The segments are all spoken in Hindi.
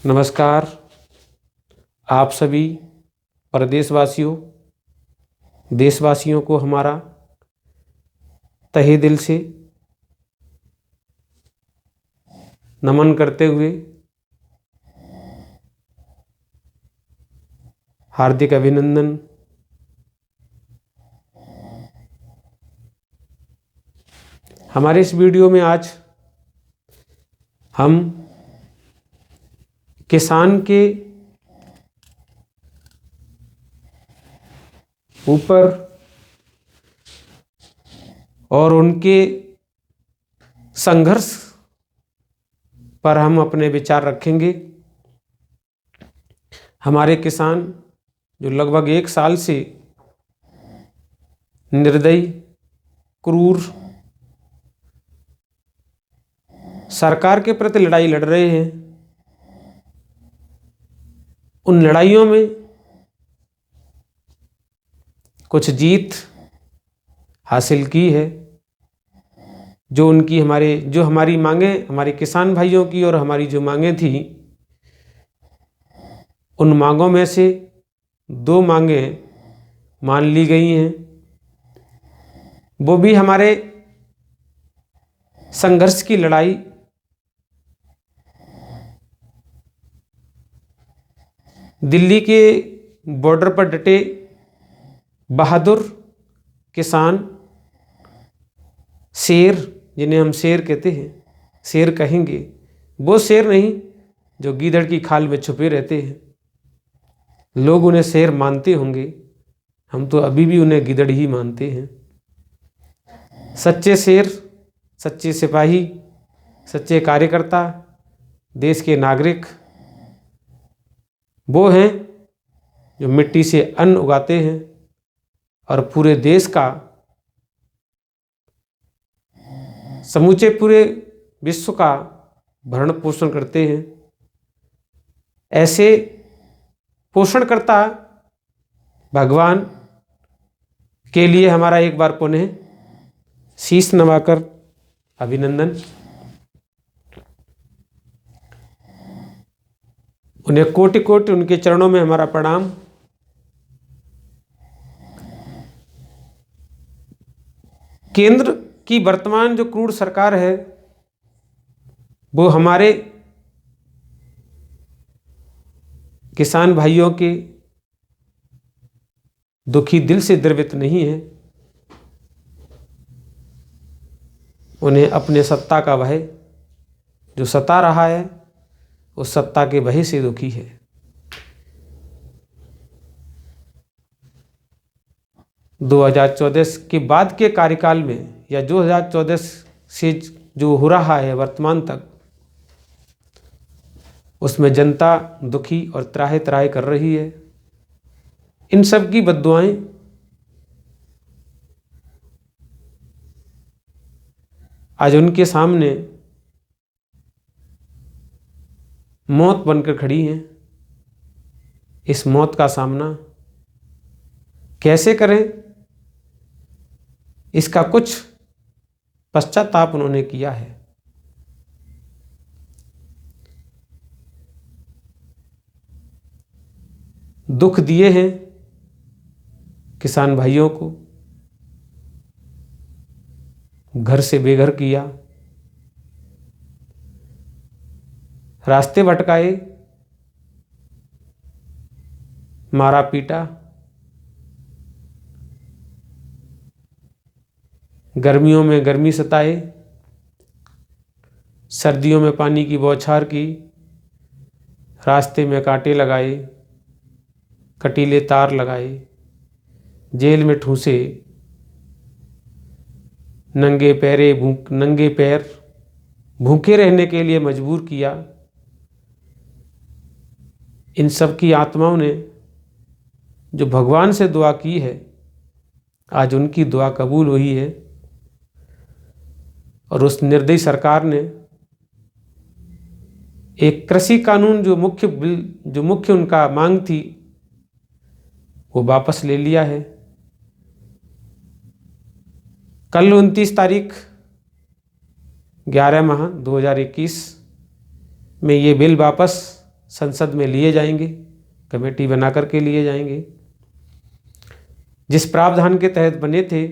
नमस्कार। आप सभी प्रदेशवासियों, देशवासियों को हमारा तहे दिल से नमन करते हुए हार्दिक अभिनंदन। हमारे इस वीडियो में आज हम किसान के ऊपर और उनके संघर्ष पर हम अपने विचार रखेंगे। हमारे किसान जो लगभग 1 साल से निर्दयी, क्रूर सरकार के प्रति लड़ाई लड़ रहे हैं, उन लड़ाइयों में कुछ जीत हासिल की है। जो हमारी मांगें, हमारे किसान भाइयों की और हमारी जो मांगें थी, उन मांगों में से 2 मांगें मान ली गई हैं। वो भी हमारे संघर्ष की लड़ाई दिल्ली के बॉर्डर पर डटे बहादुर किसान, शेर, जिन्हें हम शेर कहते हैं, शेर कहेंगे, वो शेर नहीं जो गीदड़ की खाल में छुपे रहते हैं। लोग उन्हें शेर मानते होंगे, हम तो अभी भी उन्हें गीदड़ ही मानते हैं। सच्चे शेर, सच्चे सिपाही, सच्चे कार्यकर्ता, देश के नागरिक वो हैं जो मिट्टी से अन्न उगाते हैं और पूरे देश का, समूचे पूरे विश्व का भरण पोषण करते हैं। ऐसे पोषणकर्ता भगवान के लिए हमारा एक बार पुनः शीश नवाकर अभिनंदन। उन्हें कोटि कोटि उनके चरणों में हमारा प्रणाम। केंद्र की वर्तमान जो क्रूर सरकार है, वो हमारे किसान भाइयों के दुखी दिल से द्रवित नहीं है। उन्हें अपने सत्ता का भय जो सता रहा है, उस सत्ता के भय से दुखी है। दो 2014 के बाद के कार्यकाल में या 2014 से जो हो रहा है वर्तमान तक, उसमें जनता दुखी और त्राहे त्राहे कर रही है। इन सब की बद्दुआएं आज उनके सामने मौत बनकर खड़ी हैं। इस मौत का सामना कैसे करें, इसका कुछ पश्चाताप उन्होंने किया है। दुख दिए हैं किसान भाइयों को, घर से बेघर किया, रास्ते भटकाए, मारा पीटा, गर्मियों में गर्मी सताए, सर्दियों में पानी की बौछार की, रास्ते में कांटे लगाए, कटीले तार लगाए, जेल में ठूसे, नंगे पैर भूखे रहने के लिए मजबूर किया। इन सब की आत्माओं ने जो भगवान से दुआ की है, आज उनकी दुआ कबूल हुई है और उस निर्दयी सरकार ने एक कृषि कानून जो मुख्य उनका मांग थी, वो वापस ले लिया है। कल 29 तारीख 11 माह 2021 में ये बिल वापस संसद में लिए जाएंगे, कमेटी बना करके लिए जाएंगे। जिस प्रावधान के तहत बने थे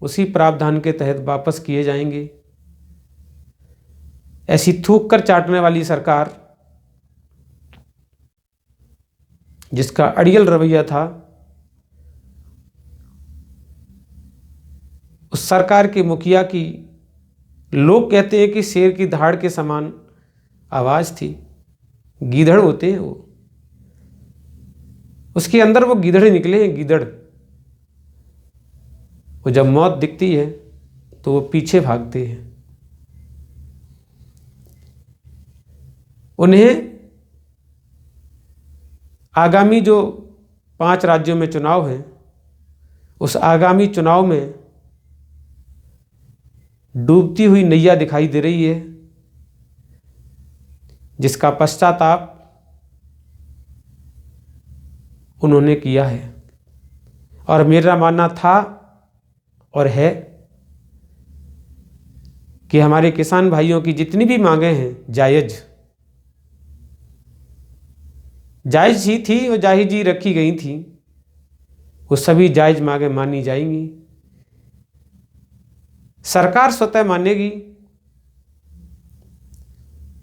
उसी प्रावधान के तहत वापस किए जाएंगे। ऐसी थूक कर चाटने वाली सरकार, जिसका अड़ियल रवैया था, उस सरकार के मुखिया की लोग कहते हैं कि शेर की दहाड़ के समान आवाज थी। गीदड़ होते हैं वो, उसके अंदर वो गीदड़ निकले हैं, गीदड़। वो जब मौत दिखती है तो वो पीछे भागते हैं। उन्हें आगामी जो 5 राज्यों में चुनाव हैं, उस आगामी चुनाव में डूबती हुई नैया दिखाई दे रही है, जिसका पश्चाताप उन्होंने किया है। और मेरा मानना था और है कि हमारे किसान भाइयों की जितनी भी मांगें हैं जायज ही थी और जायज ही रखी गई थी, वो सभी जायज मांगें मानी जाएंगी। सरकार स्वतः मानेगी।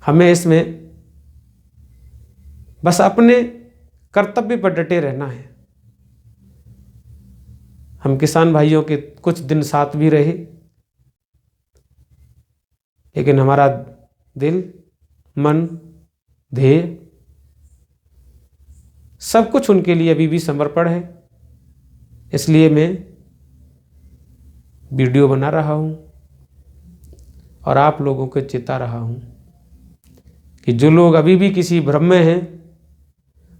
हमें इसमें बस अपने कर्तव्य पर डटे रहना है। हम किसान भाइयों के कुछ दिन साथ भी रहे, लेकिन हमारा दिल, मन, ध्येय सब कुछ उनके लिए अभी भी समर्पण है। इसलिए मैं वीडियो बना रहा हूं और आप लोगों को चेता रहा हूं कि जो लोग अभी भी किसी भ्रम में हैं,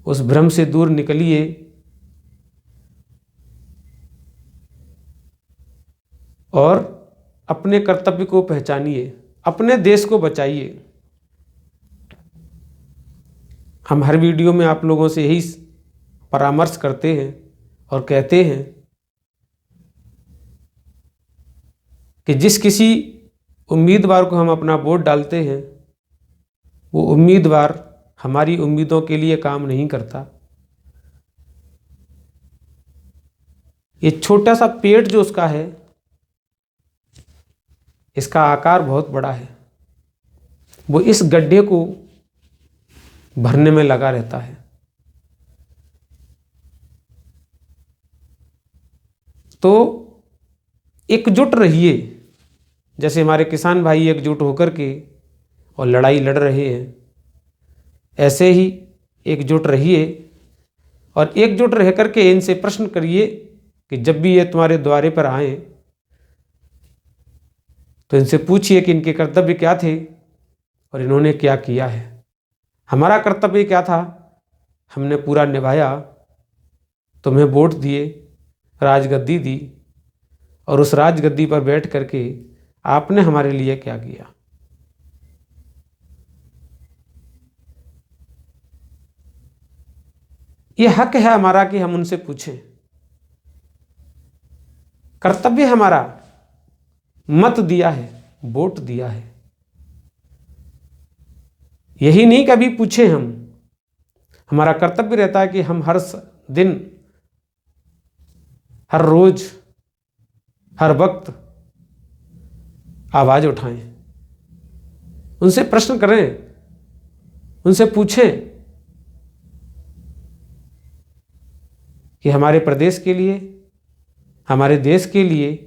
उस भ्रम से दूर निकलिए और अपने कर्तव्य को पहचानिए, अपने देश को बचाइए। हम हर वीडियो में आप लोगों से यही परामर्श करते हैं और कहते हैं कि जिस किसी उम्मीदवार को हम अपना वोट डालते हैं, वो उम्मीदवार हमारी उम्मीदों के लिए काम नहीं करता। ये छोटा सा पेट जो उसका है, इसका आकार बहुत बड़ा है। वो इस गड्ढे को भरने में लगा रहता है। तो एकजुट रहिए, जैसे हमारे किसान भाई एकजुट होकर के और लड़ाई लड़ रहे हैं, ऐसे ही एकजुट रहिए और एकजुट रह करके इनसे प्रश्न करिए कि जब भी ये तुम्हारे द्वारे पर आए तो इनसे पूछिए कि इनके कर्तव्य क्या थे और इन्होंने क्या किया है। हमारा कर्तव्य क्या था, हमने पूरा निभाया। तुम्हें वोट दिए, राजगद्दी दी, और उस राजगद्दी पर बैठ करके आपने हमारे लिए क्या किया। ये हक है हमारा कि हम उनसे पूछें। कर्तव्य हमारा मत दिया है, वोट दिया है। यही नहीं कभी पूछे हम। हमारा कर्तव्य रहता है कि हम हर दिन, हर रोज, हर वक्त आवाज उठाएं, उनसे प्रश्न करें, उनसे पूछें कि हमारे प्रदेश के लिए, हमारे देश के लिए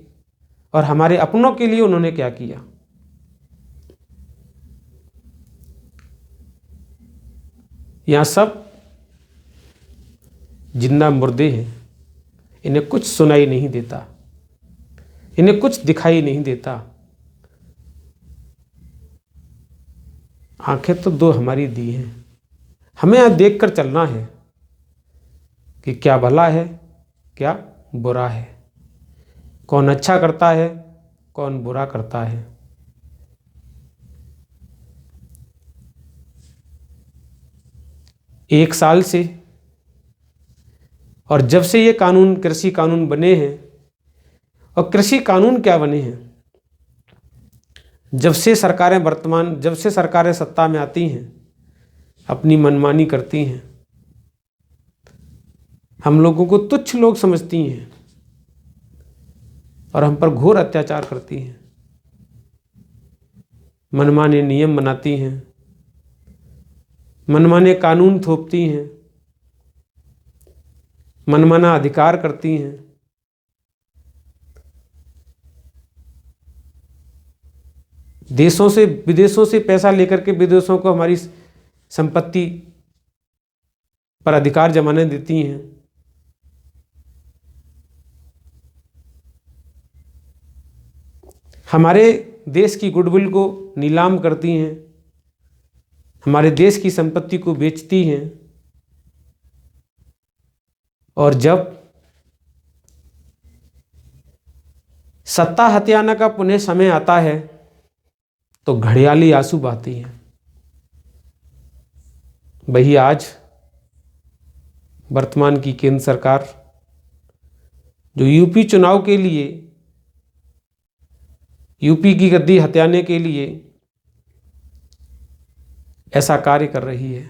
और हमारे अपनों के लिए उन्होंने क्या किया। यहां सब जिंदा मुर्दे हैं, इन्हें कुछ सुनाई नहीं देता, इन्हें कुछ दिखाई नहीं देता। आंखें तो 2 हमारी दी हैं। हमें यहां देख कर चलना है कि क्या भला है, क्या बुरा है, कौन अच्छा करता है, कौन बुरा करता है। एक साल से, और जब से ये कानून, कृषि कानून बने हैं, और कृषि कानून क्या बने हैं, जब से सरकारें सत्ता में आती हैं, अपनी मनमानी करती हैं, हम लोगों को तुच्छ लोग समझती हैं और हम पर घोर अत्याचार करती हैं, मनमाने नियम बनाती हैं, मनमाने कानून थोपती हैं, मनमाना अधिकार करती हैं। देशों से विदेशों से पैसा लेकर के विदेशों को हमारी संपत्ति पर अधिकार जमाने देती हैं। हमारे देश की गुडविल को नीलाम करती हैं, हमारे देश की संपत्ति को बेचती हैं। और जब सत्ता हथियाने का पुनः समय आता है तो घड़ियाली आंसू बहाती हैं। वही आज वर्तमान की केंद्र सरकार जो यूपी चुनाव के लिए, यूपी की गद्दी हथियाने के लिए ऐसा कार्य कर रही है।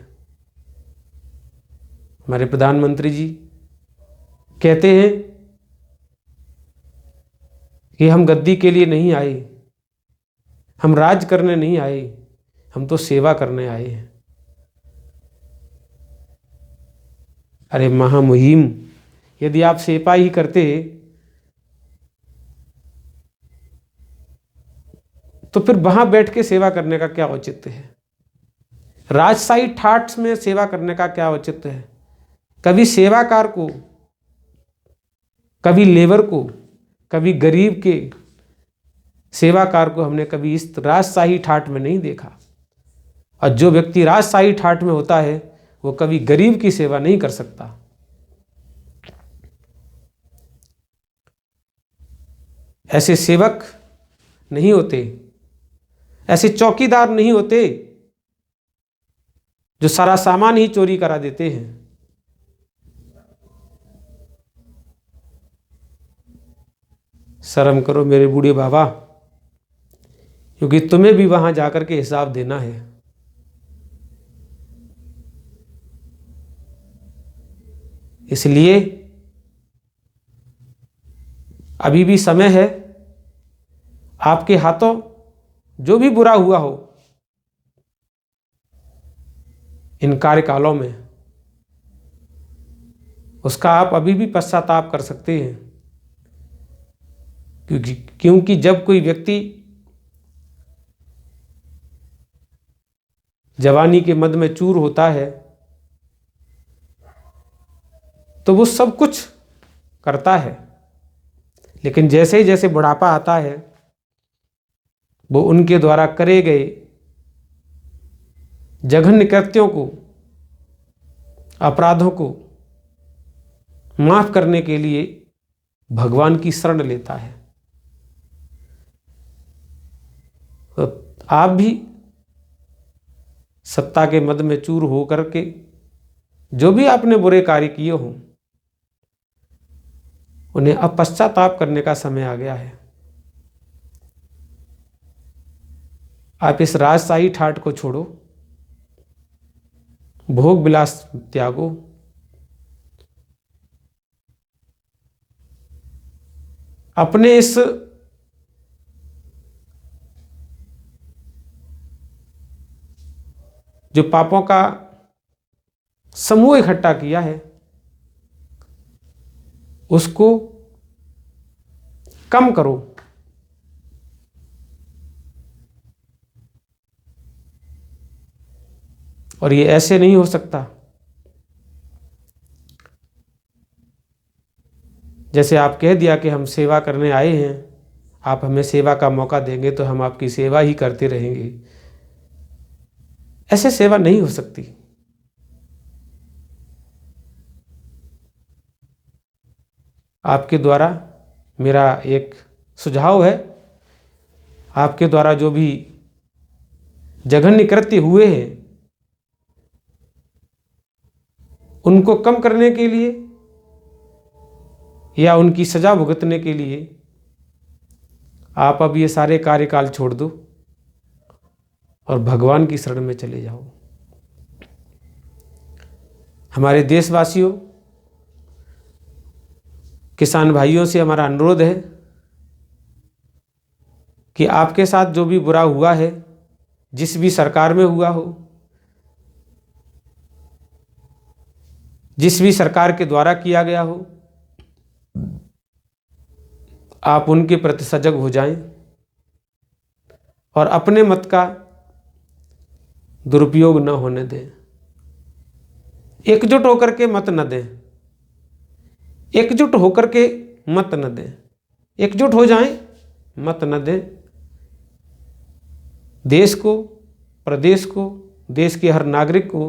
हमारे प्रधानमंत्री जी कहते हैं कि हम गद्दी के लिए नहीं आए, हम राज करने नहीं आए, हम तो सेवा करने आए हैं। अरे महामुहिम, यदि आप सेवा ही करते तो फिर वहां बैठ के सेवा करने का क्या औचित्य है? राजशाही ठाठ में सेवा करने का क्या औचित्य है? कभी सेवाकार को, कभी लेबर को, कभी गरीब के सेवाकार को हमने कभी इस राजशाही ठाठ में नहीं देखा। और जो व्यक्ति राजशाही ठाठ में होता है वो कभी गरीब की सेवा नहीं कर सकता। ऐसे सेवक नहीं होते, ऐसे चौकीदार नहीं होते जो सारा सामान ही चोरी करा देते हैं। शर्म करो मेरे बूढ़े बाबा, क्योंकि तुम्हें भी वहां जाकर के हिसाब देना है। इसलिए अभी भी समय है, आपके हाथों जो भी बुरा हुआ हो इन कार्यकालों में, उसका आप अभी भी पश्चाताप कर सकते हैं। क्योंकि जब कोई व्यक्ति जवानी के मद में चूर होता है तो वो सब कुछ करता है, लेकिन जैसे ही जैसे बुढ़ापा आता है वो उनके द्वारा करे गए जघन्य कृत्यों को, अपराधों को माफ करने के लिए भगवान की शरण लेता है। तो आप भी सत्ता के मद में चूर हो करके जो भी आपने बुरे कार्य किए हों उन्हें अब पश्चाताप करने का समय आ गया है। आप इस राजशाही ठाठ को छोड़ो, भोग विलास त्यागो, अपने इस जो पापों का समूह इकट्ठा किया है उसको कम करो। और ये ऐसे नहीं हो सकता जैसे आप कह दिया कि हम सेवा करने आए हैं, आप हमें सेवा का मौका देंगे तो हम आपकी सेवा ही करते रहेंगे। ऐसे सेवा नहीं हो सकती। आपके द्वारा मेरा एक सुझाव है, आपके द्वारा जो भी जघन्य कृत्य हुए हैं उनको कम करने के लिए या उनकी सजा भुगतने के लिए आप अब ये सारे कार्यकाल छोड़ दो और भगवान की शरण में चले जाओ। हमारे देशवासियों, किसान भाइयों से हमारा अनुरोध है कि आपके साथ जो भी बुरा हुआ है, जिस भी सरकार में हुआ हो, जिस भी सरकार के द्वारा किया गया हो, आप उनके प्रति सजग हो जाएं और अपने मत का दुरुपयोग न होने दें। एकजुट होकर के मत न दें, एकजुट होकर के मत न दें, एकजुट हो जाएं, मत न दें। देश को, प्रदेश को, देश के हर नागरिक को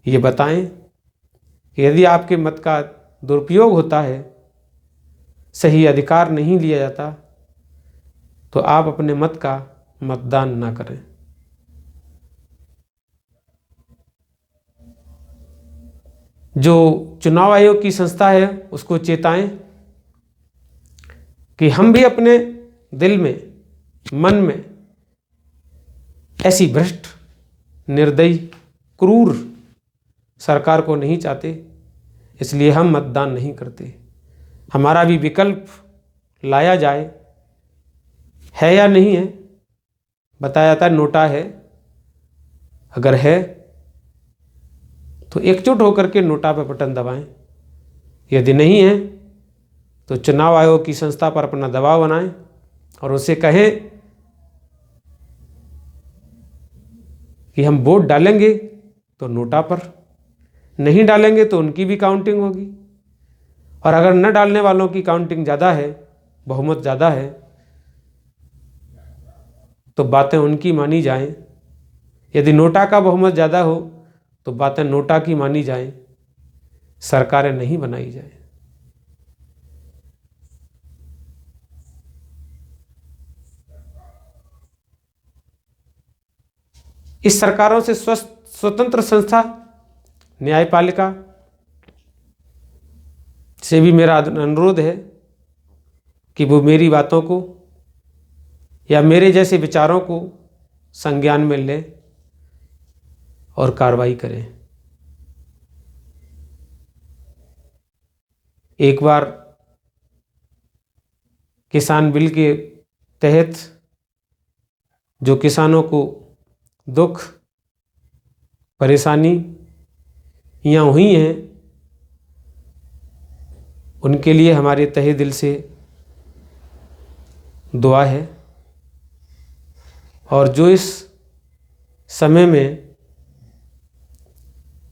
ये बताएं कि यदि आपके मत का दुरुपयोग होता है, सही अधिकार नहीं लिया जाता, तो आप अपने मत का मतदान ना करें। जो चुनाव आयोग की संस्था है उसको चेताएं कि हम भी अपने दिल में, मन में ऐसी भ्रष्ट, निर्दयी, क्रूर सरकार को नहीं चाहते, इसलिए हम मतदान नहीं करते। हमारा भी विकल्प लाया जाए, है या नहीं है बताया जाता है, नोटा है, अगर है तो एकजुट होकर के नोटा पर बटन दबाएं। यदि नहीं है तो चुनाव आयोग की संस्था पर अपना दबाव बनाएं और उसे कहें कि हम वोट डालेंगे तो नोटा पर, नहीं डालेंगे तो उनकी भी काउंटिंग होगी, और अगर न डालने वालों की काउंटिंग ज़्यादा है, बहुमत ज़्यादा है, तो बातें उनकी मानी जाएं। यदि नोटा का बहुमत ज़्यादा हो तो बातें नोटा की मानी जाएं, सरकारें नहीं बनाई जाएं। इस सरकारों से स्वतंत्र संस्था न्यायपालिका से भी मेरा अनुरोध है कि वो मेरी बातों को या मेरे जैसे विचारों को संज्ञान में लें और कार्रवाई करें। एक बार किसान बिल के तहत जो किसानों को दुख, परेशानी यहाँ हुई हैं, उनके लिए हमारे तहे दिल से दुआ है। और जो इस समय में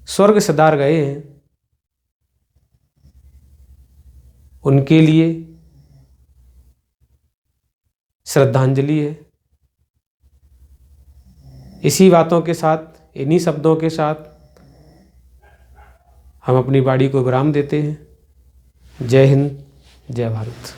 स्वर्ग सिधार गए हैं, उनके लिए श्रद्धांजलि है। इसी बातों के साथ, इन्हीं शब्दों के साथ हम अपनी वाणी को विराम देते हैं। जय हिंद, जय भारत।